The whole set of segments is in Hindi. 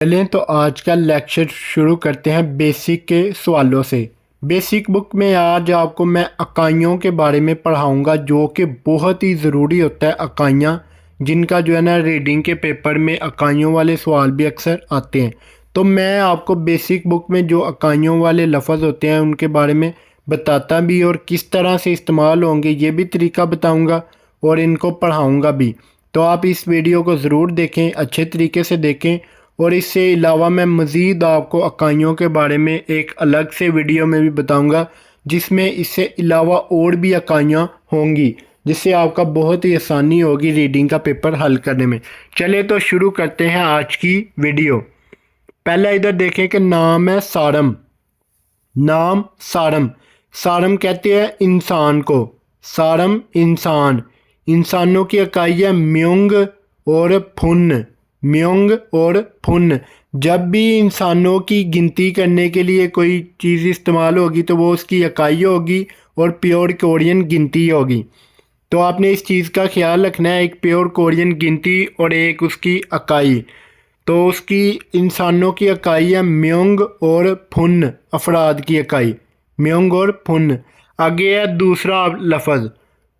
चलें तो आज का लेक्चर शुरू करते हैं बेसिक के सवालों से। बेसिक बुक में आज आपको मैं इकाइयों के बारे में पढ़ाऊंगा जो कि बहुत ही ज़रूरी होता है। इकाइयाँ जिनका जो है ना रीडिंग के पेपर में इकाइयों वाले सवाल भी अक्सर आते हैं। तो मैं आपको बेसिक बुक में जो इकाइयों वाले लफ्ज़ होते हैं उनके बारे में बताता भी और किस तरह से इस्तेमाल होंगे ये भी तरीका बताऊँगा और इनको पढ़ाऊँगा भी। तो आप इस वीडियो को ज़रूर देखें, अच्छे तरीके से देखें। और इससे अलावा मैं मज़ीद आपको इकाइयों के बारे में एक अलग से वीडियो में भी बताऊंगा जिसमें इससे अलावा और भी इकाइयाँ होंगी जिससे आपका बहुत ही आसानी होगी रीडिंग का पेपर हल करने में। चले तो शुरू करते हैं आज की वीडियो। पहला इधर देखें कि नाम है सारम। नाम सारम। सारम कहते हैं इंसान को। सारम इंसान। इंसानों की इकाई है म्योंग और फुन। म्योंग और फुन। जब भी इंसानों की गिनती करने के लिए कोई चीज़ इस्तेमाल होगी तो वो उसकी इकाई होगी और प्योर कोरियन गिनती होगी। तो आपने इस चीज़ का ख्याल रखना है, एक प्योर कोरियन गिनती और एक उसकी इकाई। तो उसकी इंसानों की इकाई है म्योंग और फुन, अफराद की इकाई म्योंग और फुन। आगे है दूसरा लफ्ज़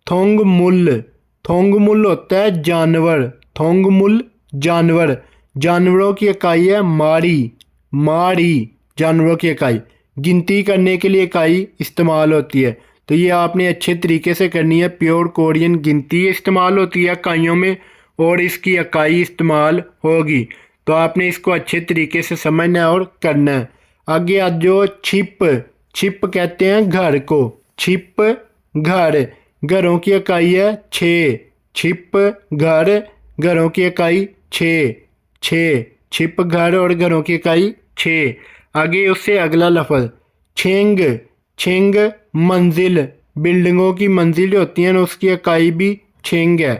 थोंगमुल। थोंगमुल होता है जानवर। थोंगमुल जानवर। जानवरों की इकाई है मारी। मारी जानवरों की इकाई। गिनती करने के लिए इकाई इस्तेमाल होती है तो ये आपने अच्छे तरीके से करनी है। प्योर कोरियन गिनती इस्तेमाल होती है इकाइयों में और इसकी इकाई इस्तेमाल होगी तो आपने इसको अच्छे तरीके से समझना है और करना है। आगे आज जो छिप। छिप कहते हैं घर को। छिप घर। घरों की इकाई है छः। छिप घर। घरों की इकाई छः। छः छिप घर और घरों की इकाई छः। आगे उससे अगला लफ्ज़ छेंग। छेंग मंजिल। बिल्डिंगों की मंजिल होती हैं उसकी इकाई भी छेंग है।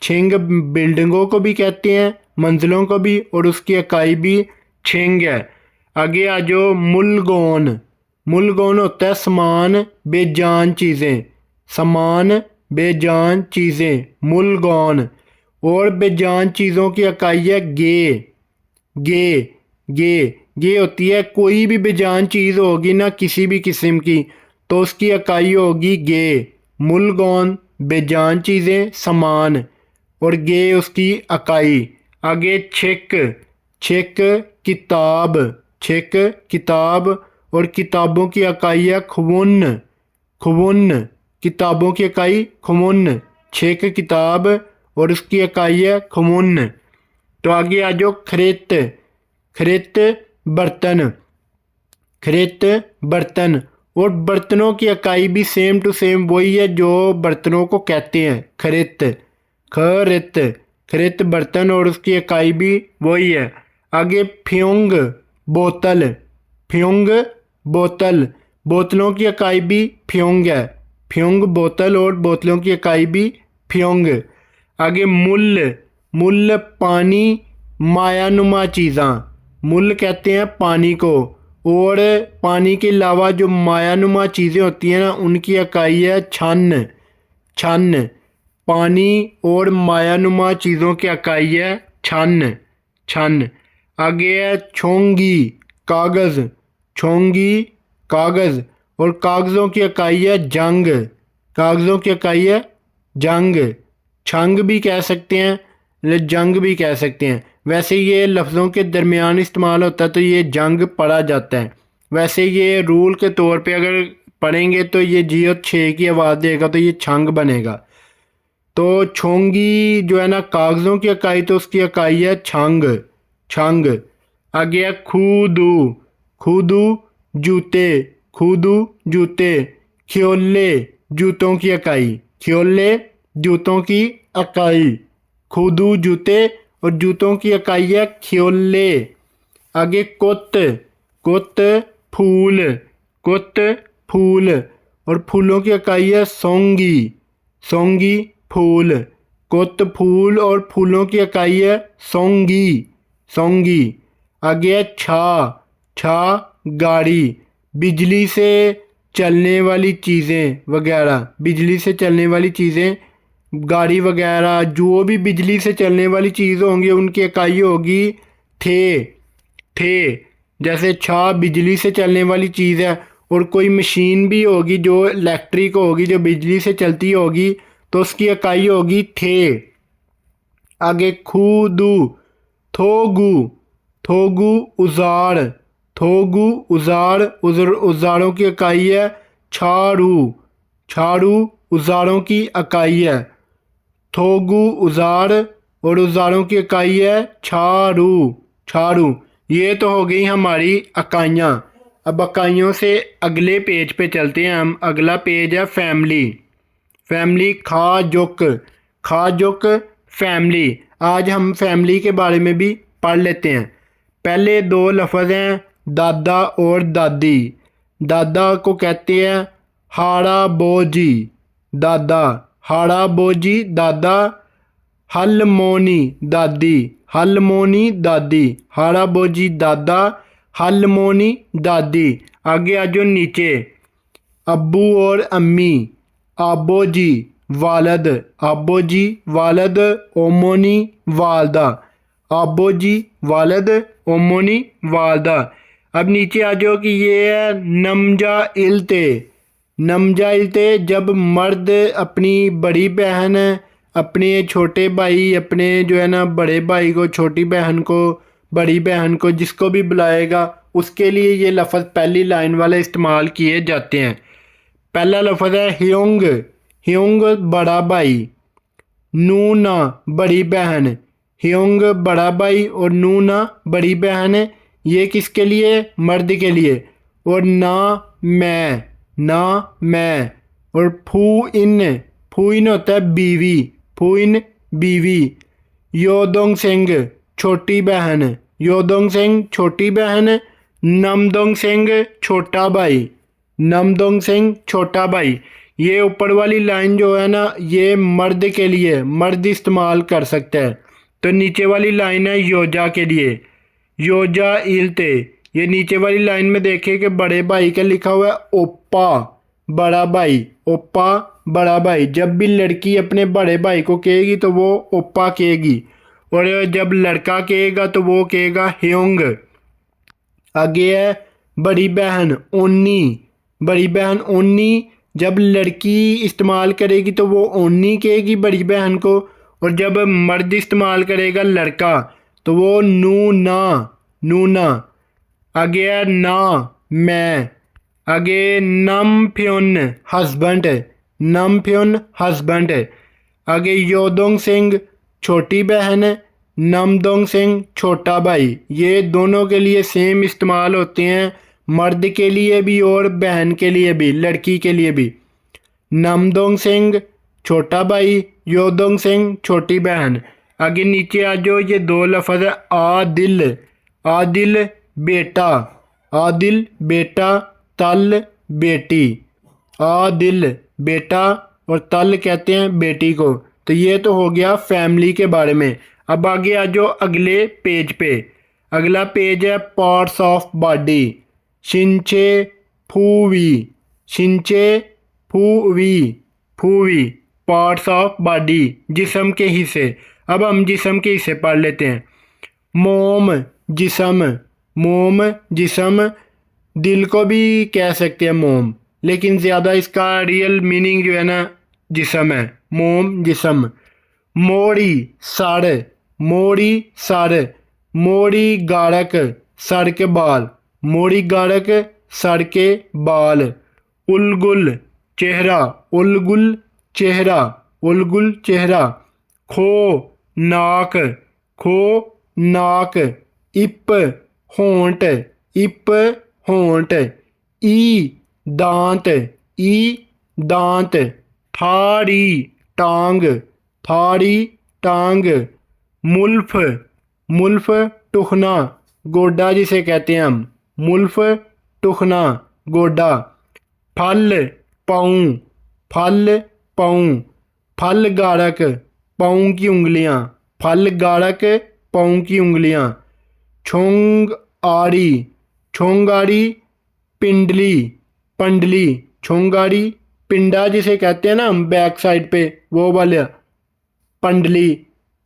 छेंग बिल्डिंगों को भी कहते हैं, मंजिलों को भी, और उसकी इकाई भी छेंग है। आगे आ जाओ मुलगोन। मुलगोन होता है समान बेजान चीज़ें। समान बेजान चीज़ें मुलगोन। और बेजान चीज़ों की इकाई है गे। गे। गे। गे होती है कोई भी बेजान चीज़ होगी ना किसी भी किस्म की तो उसकी इकाई होगी गे। मुलगौन बेजान चीज़ें समान और गे उसकी इकाई। आगे छिक। छिक किताब। छिक किताब और किताबों की इकाई है खुवन। खुवन किताबों की इकाई खुवन। छिक किताब और उसकी इकाई है खुमुन। तो आगे आ जाओ खरेत। खरेत बर्तन। खरेत बर्तन और बर्तनों की इकाई भी सेम टू सेम वही है जो बर्तनों को कहते हैं खरेत। खरेत। खरेत बर्तन और उसकी इकाई भी वही है। आगे फ्योंग बोतल। फ्योंग बोतल। बोतलों की इकाई भी फ्योंग है। फ्योंग बोतल और बोतलों की इकाई भी फ्योंग। आगे मुल। मुल पानी मायानुमा चीज़ां। मुल कहते हैं पानी को और पानी के अलावा जो मायानुमा चीज़ें होती हैं ना उनकी इकाई है छन। छन पानी और मायानुमा चीज़ों की इकाई है छन। छन। आगे है छोंगी कागज़। छोंगी कागज़ और कागज़ों की इकाई है जंग। कागज़ों की इकाई है जंग। छंग भी कह सकते हैं, जंग भी कह सकते हैं। वैसे ये लफ्ज़ों के दरमियान इस्तेमाल होता है तो ये जंग पढ़ा जाता है। वैसे ये रूल के तौर पे अगर पढ़ेंगे तो ये जी और छः की आवाज़ देगा तो ये छंग बनेगा। तो छोंगी जो है ना कागज़ों की इकाई तो उसकी इकाई है छंग। छंग। आगे है खूदू। खूदू जूते। खूदू जूते। ख्योले जूतों की इकाई। ख्योले जूतों की इकाई। खूदू जूते और जूतों की इकाई है ख्योले। आगे कुत। कुत फूल। कुत फूल और फूलों की इकाई है सोंगी। सोंगी फूल। कुत फूल और फूलों की इकाई है सोंगी। सोंगी। आगे है छा। छा गाड़ी। बिजली से चलने वाली चीज़ें वगैरह। बिजली से चलने वाली चीज़ें गाड़ी वगैरह जो भी बिजली से चलने वाली चीज़ होंगी उनकी इकाई होगी थे। थे। जैसे छा बिजली से चलने वाली चीज़ है, और कोई मशीन भी होगी जो इलेक्ट्रिक होगी, जो बिजली से चलती होगी, तो उसकी इकाई होगी थे। आगे खूदू, थोगू, थोगू उजाड़, थोगू उजाड़, उजाड़ों की इकाई है छाड़ू, छाड़ू उजाड़ों की इकाई है। थोगू उजाड़ और उजाड़ों की इकाई है छाड़ू, छाड़ू। ये तो हो गई हमारी इकाइयाँ। अब इकाइयों से अगले पेज पे चलते हैं हम। अगला पेज है फैमिली। फैमिली खाजुक, खाजुक फैमिली। आज हम फैमिली के बारे में भी पढ़ लेते हैं। पहले दो लफ्ज़ हैं दादा और दादी। दादा को कहते हैं हाड़ा बोजी, दादा हाड़ा बोजी दादा। हलमोनी दादी, हलमोनी दादी, हाड़ा बोजी दादा, हलमोनी दादी। आगे आ जाओ नीचे। अब्बू और अम्मी, आबो जी वालद, आबो जी वालद, ओमोनी वालदा, आबो जी वालद, ओमोनी वालदा। अब नीचे आ जाओ कि ये है नमजा इल्ते। नमजा इल्ते जब मर्द अपनी बड़ी बहन, अपने छोटे भाई, अपने जो है ना बड़े भाई को, छोटी बहन को, बड़ी बहन को, जिसको भी बुलाएगा उसके लिए ये लफ्ज़ पहली लाइन वाले इस्तेमाल किए जाते हैं। पहला लफ्ज़ है ह्योंग, ह्योंग बड़ा भाई, नूना बड़ी बहन। ह्योंग बड़ा भाई और नूना बड़ी बहन। ये किसके लिए? मर्द के लिए। और ना मैं, ना मैं। और फू इन होता है बीवी, फू इन बीवी। योदोंग सिंह छोटी बहन, योदोंग सिंह छोटी बहन। नमदोंग सिंह छोटा भाई, नमदोंग सिंह छोटा भाई। ये ऊपर वाली लाइन जो है ना, ये मर्द के लिए, मर्द इस्तेमाल कर सकता है। तो नीचे वाली लाइन है योजा के लिए, योजा इल्ते। ये नीचे वाली लाइन में देखें कि बड़े भाई का लिखा हुआ है ओप्पा, बड़ा भाई, ओप्पा बड़ा भाई। जब भी लड़की अपने बड़े भाई को कहेगी तो वो ओप्पा कहेगी, और जब लड़का कहेगा तो वो कहेगा ह्योंग। आगे है बड़ी बहन ओन्नी, बड़ी बहन ओन्नी। जब लड़की इस्तेमाल करेगी तो वो ओन्नी कहेगी बड़ी बहन को, और जब मर्द इस्तेमाल करेगा लड़का तो वो नूना, नूना। आगे है ना मैं। आगे नम फ्योन हस्बैंड, नम फ्योन हस्बैंड। आगे योदोंग सिंह छोटी बहन, नमदोंग सिंह छोटा भाई। ये दोनों के लिए सेम इस्तेमाल होते हैं, मर्द के लिए भी और बहन के लिए भी, लड़की के लिए भी। नमदोंग सिंह छोटा भाई, योदोंग सिंह छोटी बहन। आगे नीचे आ जाओ। ये दो लफ्ज़ है आदिल, आदिल बेटा, आदिल बेटा, तल बेटी। आदिल बेटा और तल कहते हैं बेटी को। तो ये तो हो गया फैमिली के बारे में। अब आगे आ जाओ अगले पेज पे। अगला पेज है पार्ट्स ऑफ बॉडी। शिंचे फूवी, शिंचे फूवी, फूवी पार्ट्स ऑफ बॉडी, जिस्म के हिस्से। अब हम जिस्म के हिस्से पढ़ लेते हैं। मोम जिस्म, मोम जिस्म। दिल को भी कह सकते हैं मोम, लेकिन ज़्यादा इसका रियल मीनिंग जो है ना जिस्म है। मोम जिस्म। मोड़ी सर, मोड़ी सर। मोड़ी गाड़क सर के बाल, मोड़ी गाड़क सर के बाल। उलगुल चेहरा, उलगुल चेहरा, उलगुल चेहरा। खो नाक, खो नाक। इप होंठ, इप होंठ। ई दांत, ई दांत। थाड़ी टांग, थाड़ी टांग। मुल्फ, मुल्फ टुखना गोडा जिसे कहते हैं हम, मुल्फ टुखना गोडा। फल पाँव, फल पाँव। फल गाड़क पाँव की उंगलियां, फल गाड़क पाँव की उंगलियां। छोंग आड़ी, छोंगाड़ी पिंडली, पंडली। छोंगाड़ी पिंडा जिसे कहते हैं ना हम बैक साइड पे, वो वाले। पंडली,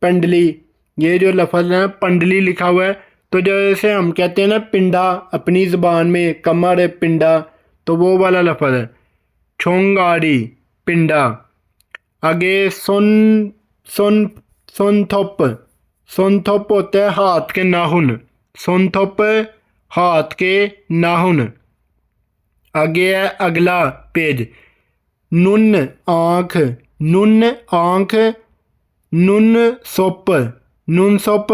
पंडली। ये जो लफ्ज़ है पंडली लिखा हुआ है तो जैसे हम कहते हैं ना पिंडा, अपनी ज़बान में कमर पिंडा, तो वो वाला लफ्ज़ है छोंगाड़ी पिंडा। आगे सुन सुन सुनथुप, सुनथुप होता है हाथ के नाखून, सुनथुप हाथ के नाखून। आगे है अगला पेज नुन आँख, नुन आँख, नुन सुप, नुन सुप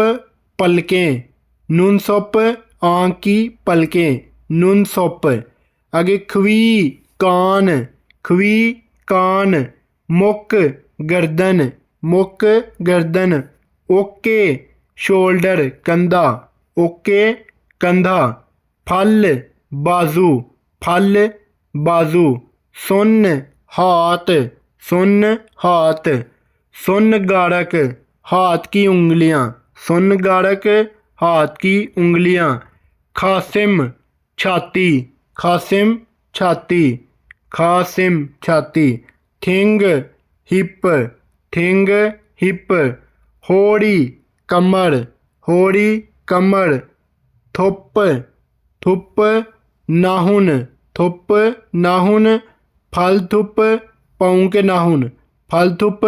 पलकें, नुन सुप आँख की पलकें, नुन सुप। आगे खवी कान, खवी कान, मुक गर्दन, मुक गर्दन। ओके शोल्डर कंधा, ओके कंधा। फल बाजू, फल बाजू। सुन हाथ, सुन हाथ। सुन गाड़क हाथ की उंगलियां, सुन गाड़क हाथ की उंगलियां। खासिम छाती, खासिम छाती, खासिम छाती। थिंग हिप, थिंग हिप। होड़ी कमर, होड़ी कमर। थुप, थुप नाखून, थुप नाखून। फल थुप पाँव के नाखून, फल थुप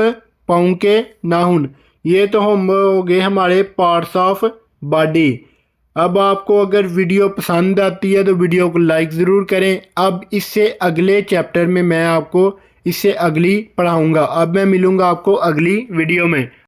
पाँव के नाखून। ये तो हम हो गए हमारे पार्ट्स ऑफ बॉडी। अब आपको अगर वीडियो पसंद आती है तो वीडियो को लाइक ज़रूर करें। अब इससे अगले चैप्टर में मैं आपको इससे अगली पढ़ाऊँगा। अब मैं मिलूँगा आपको अगली वीडियो में।